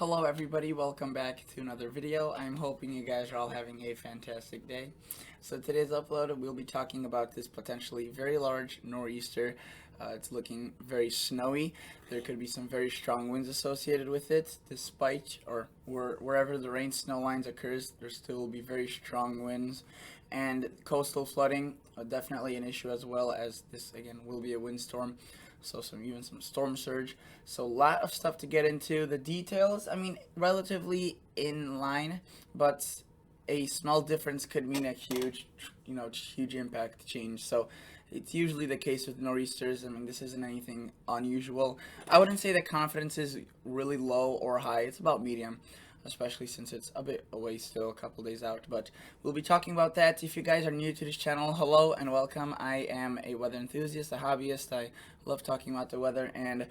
Hello everybody, welcome back to another video. I'm hoping you guys are all having a fantastic day. So today's upload, we'll be talking about this potentially very large nor'easter. It's looking very snowy. There could be some very strong winds associated with it. Despite, or wherever the rain snow lines occurs, there still will be very strong winds. And coastal flooding, definitely an issue, as well as this again will be a windstorm. So even some storm surge. So a lot of stuff to get into. The details, I mean, relatively in line, but a small difference could mean a huge impact change. So it's usually the case with nor'easters. I mean, this isn't anything unusual. I wouldn't say that confidence is really low or high. It's about medium, especially since it's a bit away still, a couple days out. But we'll be talking about that. If you guys are new to this channel, hello and welcome. I am a weather enthusiast, a hobbyist. I love talking about the weather, and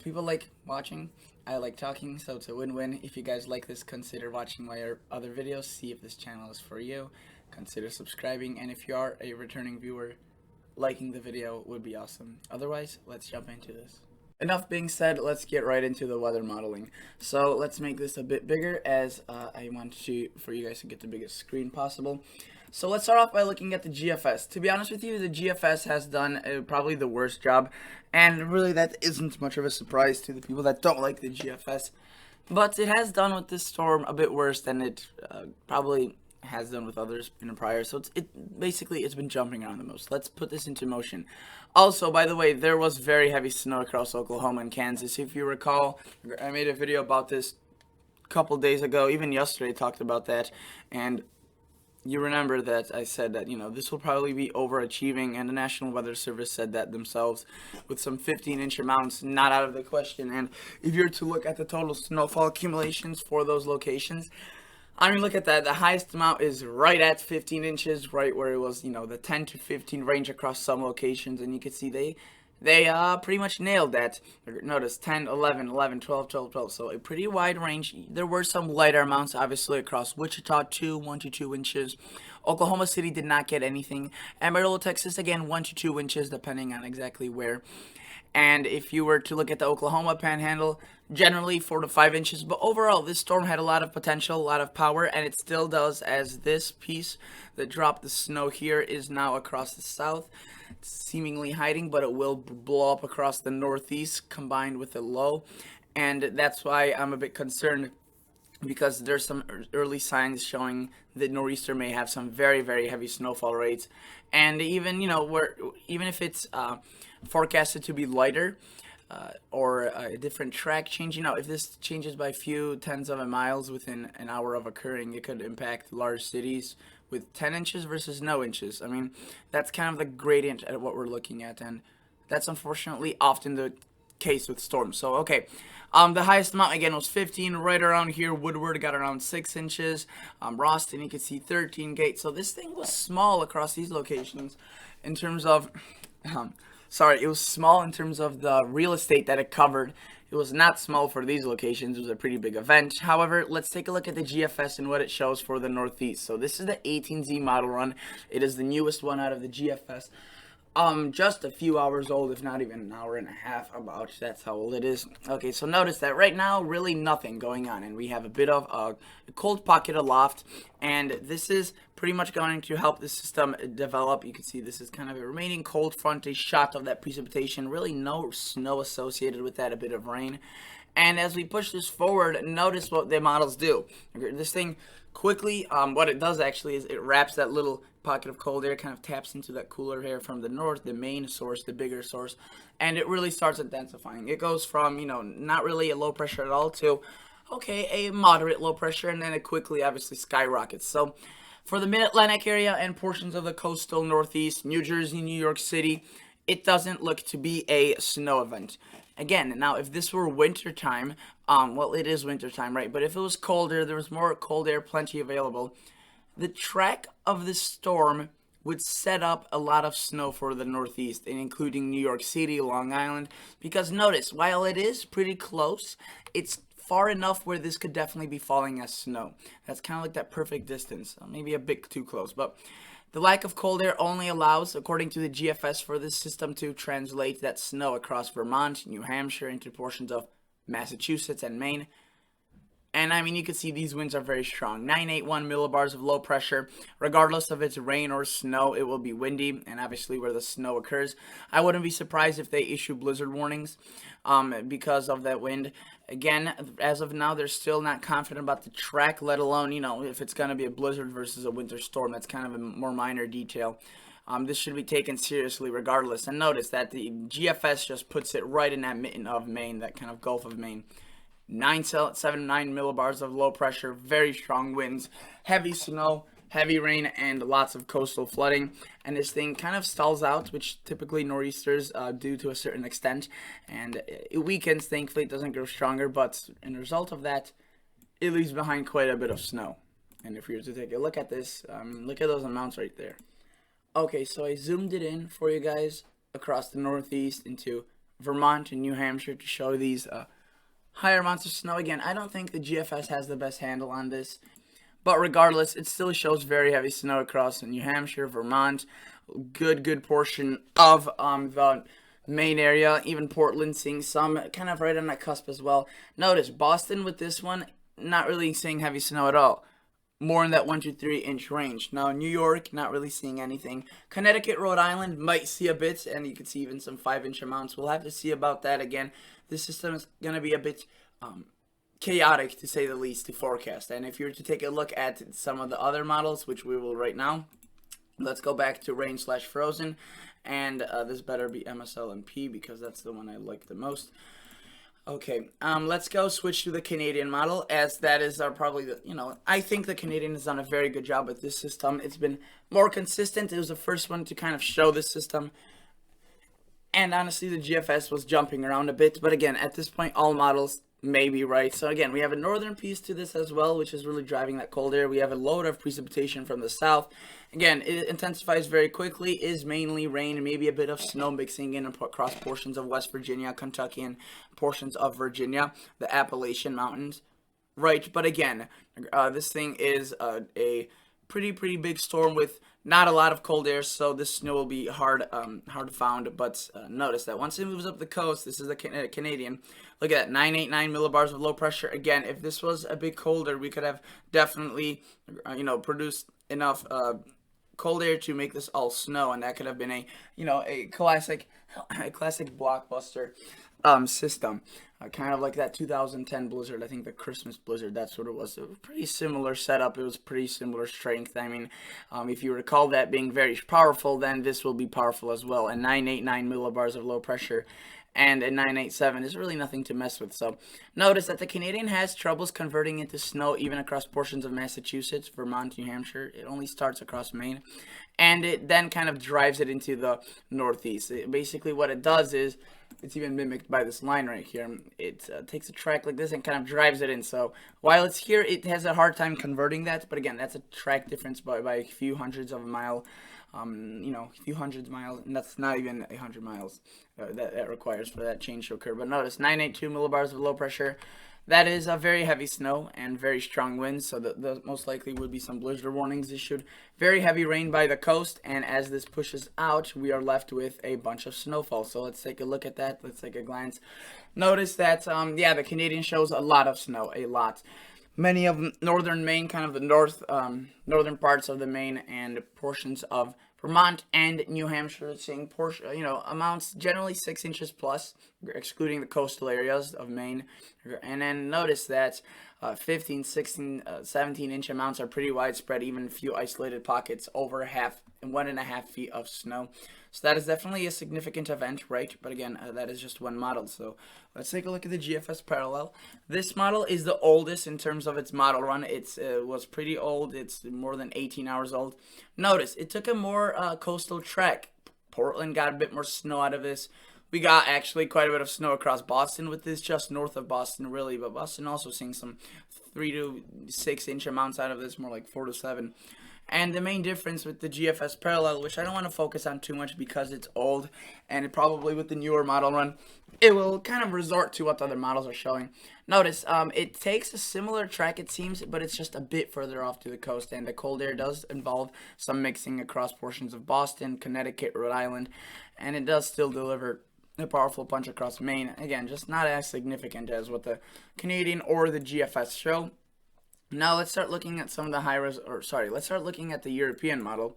people like watching. I like talking, so it's a win-win. If you guys like this, consider watching my other videos. See if this channel is for you. Consider subscribing, and if you are a returning viewer, liking the video would be awesome. Otherwise, let's jump into this. Enough being said, let's get right into the weather modeling. So let's make this a bit bigger, as I want for you guys to get the biggest screen possible. So let's start off by looking at the GFS. To be honest with you, the GFS has done probably the worst job, and really that isn't much of a surprise to the people that don't like the GFS. But it has done with this storm a bit worse than it probably has done with others in a prior. So it's been jumping around the most. Let's put this into motion. Also, by the way, there was very heavy snow across Oklahoma and Kansas. If you recall, I made a video about this a couple days ago, even yesterday I talked about that, and you remember that I said that, this will probably be overachieving, and the National Weather Service said that themselves, with some 15-inch amounts not out of the question. And if you're to look at the total snowfall accumulations for those locations, I mean, look at that. The highest amount is right at 15 inches, right where it was, the 10 to 15 range across some locations. And you can see they pretty much nailed that. Notice 10, 11, 11, 12, 12, 12. So a pretty wide range. There were some lighter amounts, obviously, across Wichita, 1 to 2 inches. Oklahoma City did not get anything. Amarillo, Texas, again, 1 to 2 inches, depending on exactly where. And if you were to look at the Oklahoma Panhandle, generally 4 to 5 inches. But overall, this storm had a lot of potential, a lot of power, and it still does, as this piece that dropped the snow here is now across the south. It's seemingly hiding, but it will blow up across the northeast combined with the low. And that's why I'm a bit concerned, because there's some early signs showing that nor'easter may have some very, very heavy snowfall rates. And even, even if it's forecasted to be lighter, or a different track change, if this changes by a few tens of miles within an hour of occurring, it could impact large cities with 10 inches versus no inches. I mean, that's kind of the gradient at what we're looking at, and that's unfortunately often the case with storms. So, okay, the highest amount again was 15. Right around here, Woodward got around 6 inches. Roston, you can see 13 Gate. So this thing was small across these locations in terms of it was small in terms of the real estate that it covered. It was not small for these locations. It was a pretty big event. However, let's take a look at the GFS and what it shows for the Northeast. So this is the 18Z model run. It is the newest one out of the GFS. Just a few hours old, if not even an hour and a half about. That's how old it is. Okay, so notice that right now, really nothing going on, and we have a bit of a cold pocket aloft, and this is pretty much going to help the system develop. You can see this is kind of a remaining cold front, a shot of that precipitation. Really no snow associated with that, a bit of rain. And as we push this forward, notice what the models do. This thing quickly, what it does actually is it wraps that little pocket of cold air, kind of taps into that cooler air from the north, the main source, the bigger source, and it really starts intensifying. It goes from, not really a low pressure at all to, okay, a moderate low pressure, and then it quickly, obviously, skyrockets. So for the mid-Atlantic area and portions of the coastal Northeast, New Jersey, New York City, it doesn't look to be a snow event. Again, now if this were wintertime, well, it is wintertime, right? But if it was colder, there was more cold air plenty available, the track of the storm would set up a lot of snow for the Northeast, and including New York City, Long Island, because notice, while it is pretty close, it's far enough where this could definitely be falling as snow. That's kind of like that perfect distance, maybe a bit too close, but the lack of cold air only allows, according to the GFS, for this system to translate that snow across Vermont, New Hampshire, into portions of Massachusetts and Maine. And I mean, you can see these winds are very strong. 981 millibars of low pressure. Regardless of it's rain or snow, it will be windy, and obviously where the snow occurs. I wouldn't be surprised if they issue blizzard warnings because of that wind. Again, as of now, they're still not confident about the track, let alone, if it's going to be a blizzard versus a winter storm. That's kind of a more minor detail. This should be taken seriously regardless. And notice that the GFS just puts it right in that mitten of Maine, that kind of Gulf of Maine. 979 millibars of low pressure, very strong winds, heavy snow, heavy rain, and lots of coastal flooding. And this thing kind of stalls out, which typically nor'easters do to a certain extent. And it weakens, thankfully, it doesn't grow stronger, but in result of that, it leaves behind quite a bit of snow. And if we were to take a look at this, look at those amounts right there. Okay, so I zoomed it in for you guys across the Northeast into Vermont and New Hampshire to show these higher amounts of snow. Again, I don't think the GFS has the best handle on this, but regardless, it still shows very heavy snow across New Hampshire, Vermont, good portion of the Maine area, even Portland seeing some kind of right on that cusp as well. Notice Boston with this one, not really seeing heavy snow at all. More in that 1 to 3 inch range. Now, New York, not really seeing anything. Connecticut, Rhode Island might see a bit, and you can see even some 5-inch amounts. We'll have to see about that again. This system is going to be a bit chaotic, to say the least, to forecast. And if you were to take a look at some of the other models, which we will right now, let's go back to rain/frozen. And this better be MSLMP because that's the one I like the most. Okay, let's go switch to the Canadian model, as that is probably the, I think the Canadian has done a very good job with this system. It's been more consistent. It was the first one to kind of show this system. And honestly, the GFS was jumping around a bit. But again, at this point, all models may be right. So again, we have a northern piece to this as well, which is really driving that cold air. We have a load of precipitation from the south. Again, it intensifies very quickly, is mainly rain, maybe a bit of snow mixing in across portions of West Virginia, Kentucky, and portions of Virginia, the Appalachian Mountains. Right, but again, this thing is a pretty big storm with not a lot of cold air, so this snow will be hard to find. But notice that once it moves up the coast, this is the Canadian. Look at that, 989 millibars of low pressure. Again, if this was a bit colder, we could have definitely, produced enough cold air to make this all snow, and that could have been a classic blockbuster system. Kind of like that 2010 blizzard, I think the Christmas blizzard, that's what it was. It was a pretty similar setup. It was pretty similar strength. I mean, if you recall that being very powerful, then this will be powerful as well. And 989 millibars of low pressure and a 987 is really nothing to mess with. So notice that the Canadian has troubles converting into snow even across portions of Massachusetts, Vermont, New Hampshire. It only starts across Maine, and it then kind of drives it into the Northeast. Basically what it does is, it's even mimicked by this line right here. It takes a track like this and kind of drives it in. So while it's here, it has a hard time converting that. But again, that's a track difference by a few hundreds of a mile. A few hundreds of miles, and that's not even 100 miles that requires for that change to occur. But notice 982 millibars of low pressure. That is a very heavy snow and very strong winds, so the most likely would be some blizzard warnings issued. Very heavy rain by the coast, and as this pushes out, we are left with a bunch of snowfall. So let's take a look at that. Let's take a glance. Notice that, the Canadian shows a lot of snow, a lot. Many of northern Maine, kind of the northern parts of the Maine, and portions of Vermont and New Hampshire, seeing amounts generally 6 inches plus, excluding the coastal areas of Maine. And then notice that 15, 16, 17-inch amounts are pretty widespread, even a few isolated pockets over 1.5 feet of snow. So that is definitely a significant event, right? But again, that is just one model. So let's take a look at the GFS parallel. This model is the oldest in terms of its model run. It was pretty old. It's more than 18 hours old. Notice, it took a more coastal trek. Portland got a bit more snow out of this. We got actually quite a bit of snow across Boston with this, just north of Boston, really. But Boston also seeing some 3 to 6 inch amounts out of this, more like 4 to 7. And the main difference with the GFS parallel, which I don't want to focus on too much because it's old, and it probably with the newer model run, it will kind of resort to what the other models are showing. Notice, it takes a similar track, it seems, but it's just a bit further off to the coast, and the cold air does involve some mixing across portions of Boston, Connecticut, Rhode Island, and it does still deliver a powerful punch across Maine. Again, just not as significant as what the Canadian or the GFS show. Now let's start looking at some of the let's start looking at the European model.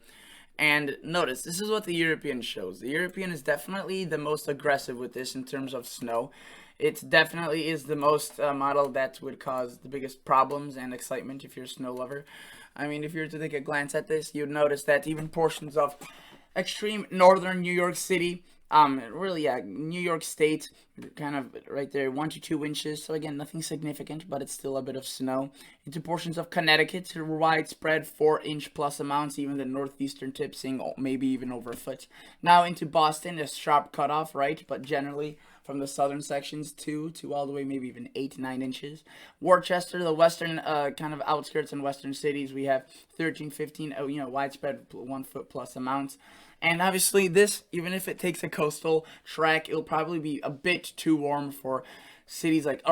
And notice, this is what the European shows. The European is definitely the most aggressive with this in terms of snow. It definitely is the most model that would cause the biggest problems and excitement if you're a snow lover. I mean, if you were to take a glance at this, you'd notice that even portions of extreme northern New York City, really, yeah, New York State, kind of right there, 1 to 2 inches. So again, nothing significant, but it's still a bit of snow. Into portions of Connecticut, widespread 4-inch plus amounts, even the northeastern tip seeing maybe even over a foot. Now into Boston, a sharp cutoff, right? But generally from the southern sections, 2 to all the way maybe even 8 to 9 inches. Worcester, the western kind of outskirts and western cities, we have 13, 15, widespread 1 foot plus amounts. And obviously this, even if it takes a coastal track, it'll probably be a bit too warm for cities like,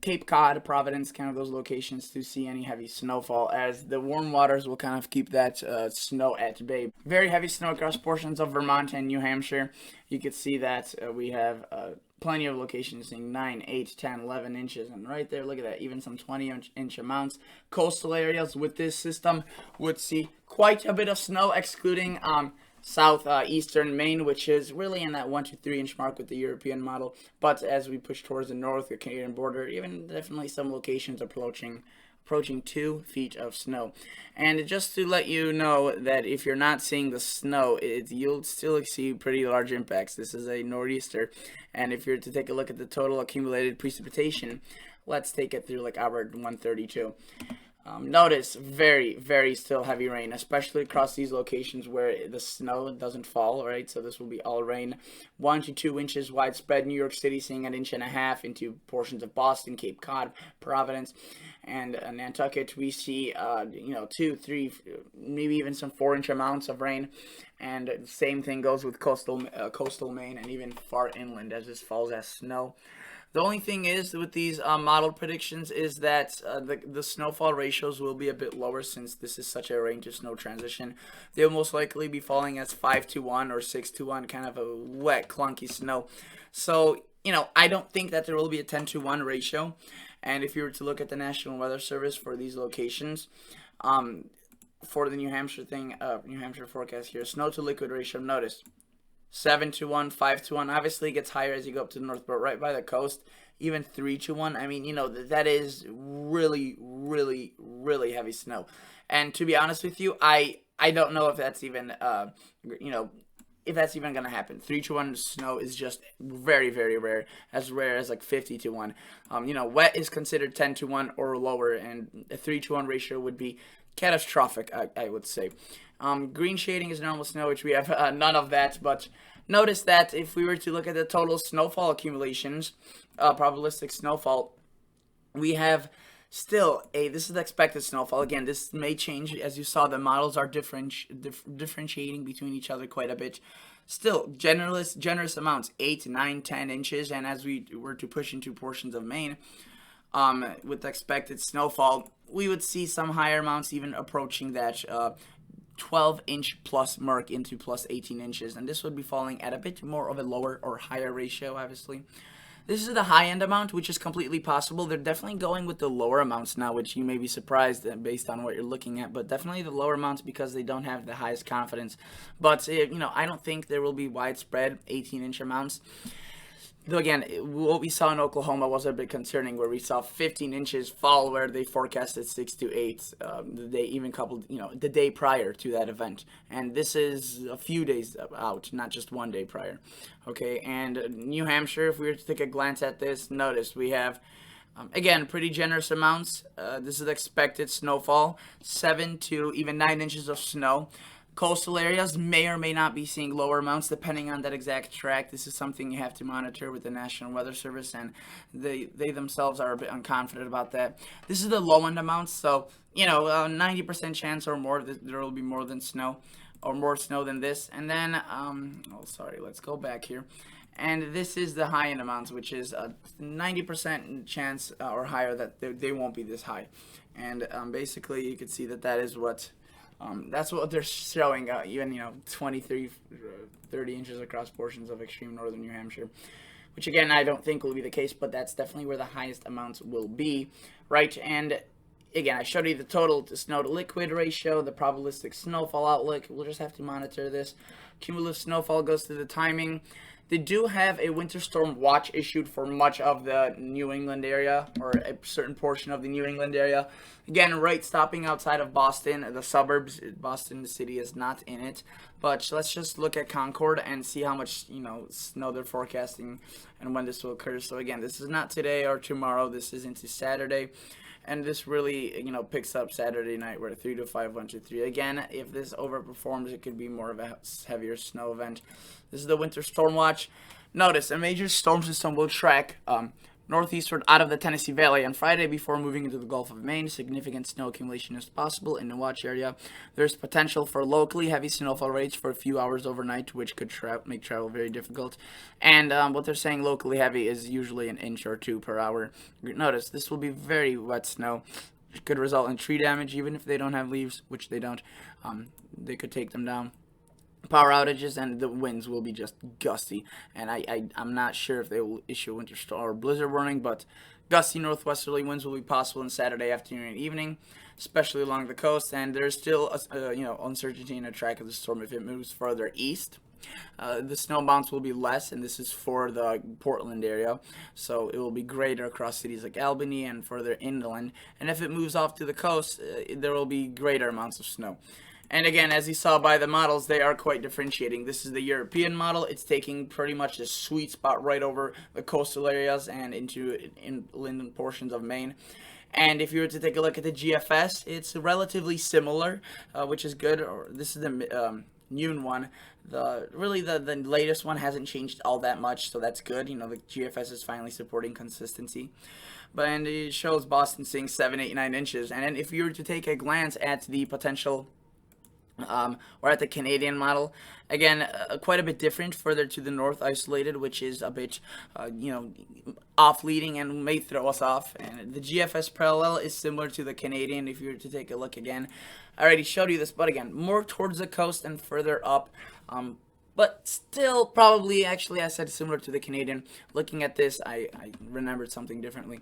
Cape Cod, Providence, kind of those locations to see any heavy snowfall, as the warm waters will kind of keep that snow at bay. Very heavy snow across portions of Vermont and New Hampshire. You could see that we have plenty of locations seeing 9, 8, 10, 11 inches. And right there, look at that, even some 20-inch amounts. Coastal areas with this system would see quite a bit of snow, excluding southeastern Maine, which is really in that 1 to 3 inch mark with the European model. But as we push towards the north, the Canadian border, even definitely some locations approaching 2 feet of snow. And just to let you know that if you're not seeing the snow, you'll still see pretty large impacts. This is a nor'easter, and if you're to take a look at the total accumulated precipitation, let's take it through like hour 132. Notice very, very still heavy rain, especially across these locations where the snow doesn't fall, right? So this will be all rain. 1 to 2 inches widespread. New York City seeing 1.5 inches into portions of Boston, Cape Cod, Providence, and Nantucket. We see, 2, 3, maybe even some 4-inch amounts of rain. And the same thing goes with coastal Maine and even far inland as this falls as snow. The only thing is with these model predictions is that the snowfall ratios will be a bit lower since this is such a rain to snow transition. They'll most likely be falling as 5 to 1 or 6 to 1, kind of a wet, clunky snow. So, I don't think that there will be a 10 to 1 ratio. And if you were to look at the National Weather Service for these locations, for the New Hampshire forecast here, snow to liquid ratio, notice 7 to 1, 5 to 1. Obviously, it gets higher as you go up to the north, but right by the coast, even 3 to 1. I mean, that is really, really, really heavy snow. And to be honest with you, I don't know if that's even, if that's even going to happen. 3 to 1 snow is just very, very rare as like 50 to 1. Wet is considered 10 to 1 or lower, and a 3 to 1 ratio would be catastrophic, I would say. Green shading is normal snow, which we have none of that, but notice that if we were to look at the total snowfall accumulations, probabilistic snowfall, we have still this is the expected snowfall. Again, this may change. As you saw, the models are differentiating between each other quite a bit. Still, generous amounts, 8, 9, 10 inches, and as we were to push into portions of Maine, with expected snowfall, we would see some higher amounts even approaching that 12-inch plus mark into plus 18 inches, and this would be falling at a bit more of a lower or higher ratio, obviously. This is the high-end amount, which is completely possible. They're definitely going with the lower amounts now, which you may be surprised based on what you're looking at, but definitely the lower amounts because they don't have the highest confidence. But, I don't think there will be widespread 18-inch amounts. Though again, what we saw in Oklahoma was a bit concerning, where we saw 15 inches fall where they forecasted 6 to 8. The day prior to that event, and this is a few days out, not just 1 day prior. Okay, and New Hampshire, if we were to take a glance at this, notice we have again pretty generous amounts. This is expected snowfall, 7 to even 9 inches of snow. Coastal areas may or may not be seeing lower amounts depending on that exact track. This is something you have to monitor with the National Weather Service, and they themselves are a bit unconfident about that. This is the low end amounts, so 90% chance or more that there will be more than snow, or more snow than this. And then let's go back here. And this is the high end amounts, which is a 90% chance or higher that they won't be this high. And basically you can see that is what That's what they're showing, even 23, 30 inches across portions of extreme northern New Hampshire, which again I don't think will be the case, but that's definitely where the highest amounts will be, right? And again, I showed you the total snow to liquid ratio, the probabilistic snowfall outlook. We'll just have to monitor this. Cumulative snowfall goes to the timing. They do have a winter storm watch issued for much of the New England area, or a certain portion of the New England area. Again, right stopping outside of Boston, the suburbs. Boston city is not in it. But let's just look at Concord and see how much snow they're forecasting and when this will occur. So again, this is not today or tomorrow. This is into Saturday. And this really, picks up Saturday night where 3 to 5, 1 to 3. Again, if this overperforms, it could be more of a heavier snow event. This is the winter storm watch. Notice a major storm system will track northeastward out of the Tennessee Valley on Friday before moving into the Gulf of Maine. Significant snow accumulation is possible in the watch area. There's potential for locally heavy snowfall rates for a few hours overnight, which could make travel very difficult. And what they're saying locally heavy is usually an inch or two per hour. Notice this will be very wet snow. It could result in tree damage, even if they don't have leaves, which they don't. They could take them down. Power outages, and the winds will be just gusty, and I'm not sure if they will issue a winter storm or blizzard warning, but gusty northwesterly winds will be possible on Saturday afternoon and evening, especially along the coast. And there's still uncertainty in the track of the storm if it moves further east. The snow bounce will be less, and this is for the Portland area, so it will be greater across cities like Albany and further inland. And if it moves off to the coast, there will be greater amounts of snow. And again, as you saw by the models, they are quite differentiating. This is the European model. It's taking pretty much the sweet spot right over the coastal areas and into inland portions of Maine. And if you were to take a look at the GFS, it's relatively similar, which is good. This is the Noon one. The latest one hasn't changed all that much, so that's good. The GFS is finally supporting consistency. And it shows Boston seeing 7, 8, 9 inches. And then if you were to take a glance at the potential or at the Canadian model, again, quite a bit different, further to the north isolated, which is a bit, off leading and may throw us off. And the GFS parallel is similar to the Canadian. If you were to take a look again, I already showed you this, but again, more towards the coast and further up. But still, probably, actually, I said similar to the Canadian. Looking at this, I remembered something differently.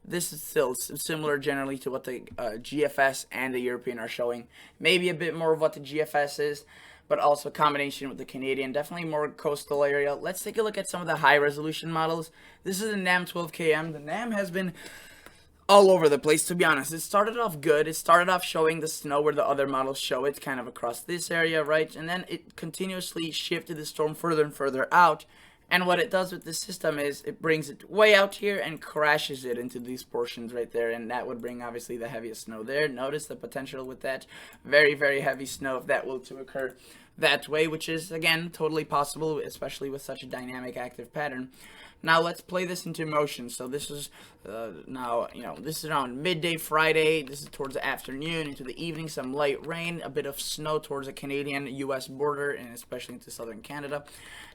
This is still similar generally to what the GFS and the European are showing. Maybe a bit more of what the GFS is, but also a combination with the Canadian. Definitely more coastal area. Let's take a look at some of the high-resolution models. This is the NAM 12KM. The NAM has been all over the place, to be honest. It started off good. It started off showing the snow where the other models show it, kind of across this area, right? And then it continuously shifted the storm further and further out. And what it does with this system is it brings it way out here and crashes it into these portions right there. And that would bring, obviously, the heaviest snow there. Notice the potential with that very, very heavy snow, if that were to occur that way, which is, again, totally possible, especially with such a dynamic, active pattern. Now let's play this into motion. So this is this is around midday Friday. This is towards the afternoon into the evening. Some light rain, a bit of snow towards the Canadian-U.S. border, and especially into southern Canada.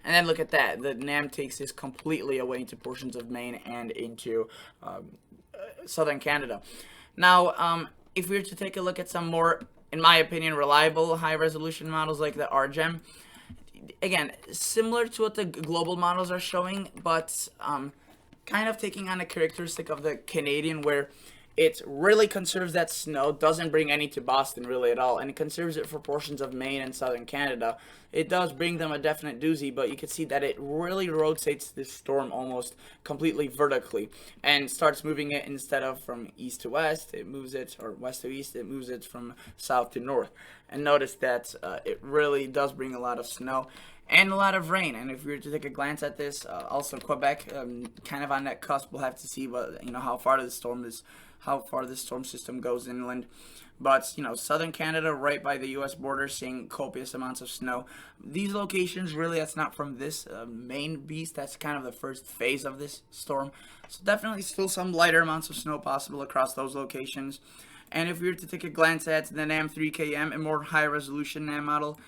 And then look at that. The NAM takes this completely away into portions of Maine and into southern Canada. Now, if we were to take a look at some more, in my opinion, reliable high-resolution models like the RGEM, again, similar to what the global models are showing, but kind of taking on a characteristic of the Canadian, where it really conserves that snow, doesn't bring any to Boston really at all, and it conserves it for portions of Maine and southern Canada. It does bring them a definite doozy, but you can see that it really rotates this storm almost completely vertically and starts moving it, instead of from east to west, it moves it, or west to east, it moves it from south to north. And notice that it really does bring a lot of snow and a lot of rain. And if we were to take a glance at this, also Quebec, kind of on that cusp, we'll have to see what, how far the storm is, how far the storm system goes inland. But, southern Canada, right by the U.S. border, seeing copious amounts of snow. These locations, really, that's not from this main beast. That's kind of the first phase of this storm. So definitely still some lighter amounts of snow possible across those locations. And if we were to take a glance at the NAM 3KM, a more high-resolution NAM model,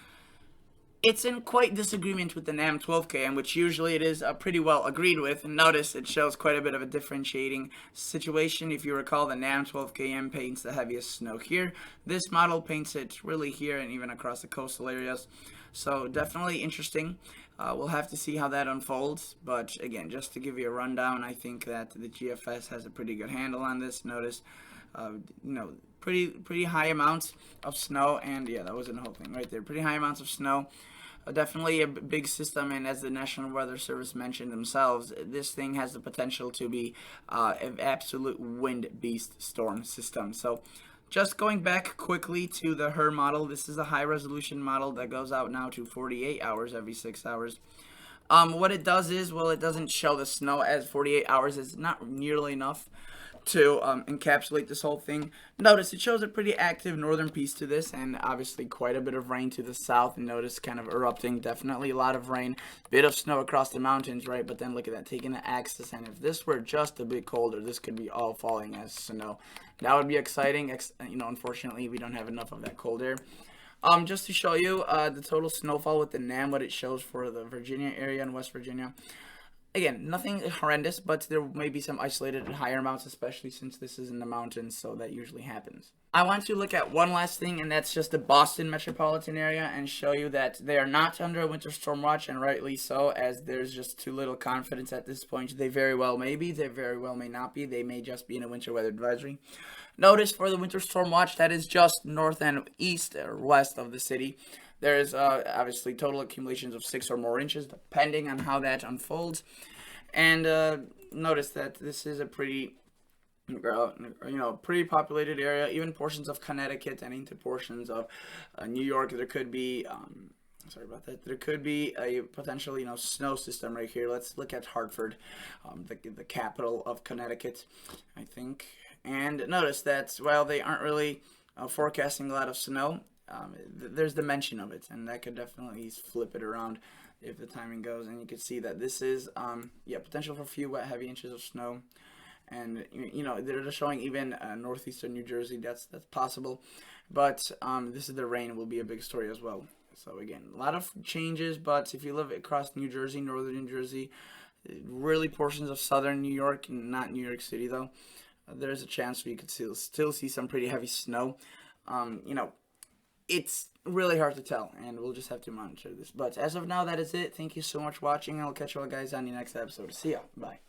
it's in quite disagreement with the NAM 12KM, which usually it is pretty well agreed with. And notice it shows quite a bit of a differentiating situation. If you recall, the NAM 12KM paints the heaviest snow here. This model paints it really here and even across the coastal areas. So definitely interesting. We'll have to see how that unfolds. But again, just to give you a rundown, I think that the GFS has a pretty good handle on this. Notice, pretty high amounts of snow, and yeah, that wasn't the whole thing right there. Pretty high amounts of snow. Definitely a big system, and as the National Weather Service mentioned themselves, this thing has the potential to be an absolute wind beast storm system. So just going back quickly to the HER model, this is a high resolution model that goes out now to 48 hours every 6 hours. What it does is, well, it doesn't show the snow as 48 hours. It's not nearly enough to encapsulate this whole thing. Notice it shows a pretty active northern piece to this, and obviously quite a bit of rain to the south. And notice kind of erupting, definitely a lot of rain, bit of snow across the mountains, right? But then look at that, taking the axis, and if this were just a bit colder, this could be all falling as snow. That would be exciting. Unfortunately, we don't have enough of that cold air. Just to show you the total snowfall with the NAM, what it shows for the Virginia area and West Virginia. Again, nothing horrendous, but there may be some isolated higher amounts, especially since this is in the mountains, so that usually happens. I want to look at one last thing, and that's just the Boston metropolitan area, and show you that they are not under a winter storm watch, and rightly so, as there's just too little confidence at this point. They very well may be, they very well may not be, they may just be in a winter weather advisory. Notice for the winter storm watch, that is just north and east or west of the city. There is obviously total accumulations of 6 or more inches, depending on how that unfolds. And notice that this is a pretty, pretty populated area. Even portions of Connecticut and into portions of New York, there could be. Sorry about that. There could be a potential, snow system right here. Let's look at Hartford, the capital of Connecticut, I think. And notice that while they aren't really forecasting a lot of snow, there's the mention of it, and that could definitely flip it around if the timing goes. And you can see that this is potential for a few wet heavy inches of snow, and they're just showing even northeastern New Jersey. That's possible, but this is the rain will be a big story as well. So again, a lot of changes, but if you live across New Jersey, northern New Jersey, really portions of southern New York, not New York City though, there's a chance we could still see some pretty heavy snow. It's really hard to tell, and we'll just have to monitor this. But as of now, that is it. Thank you so much for watching, and I'll catch you all guys on the next episode. See ya. Bye.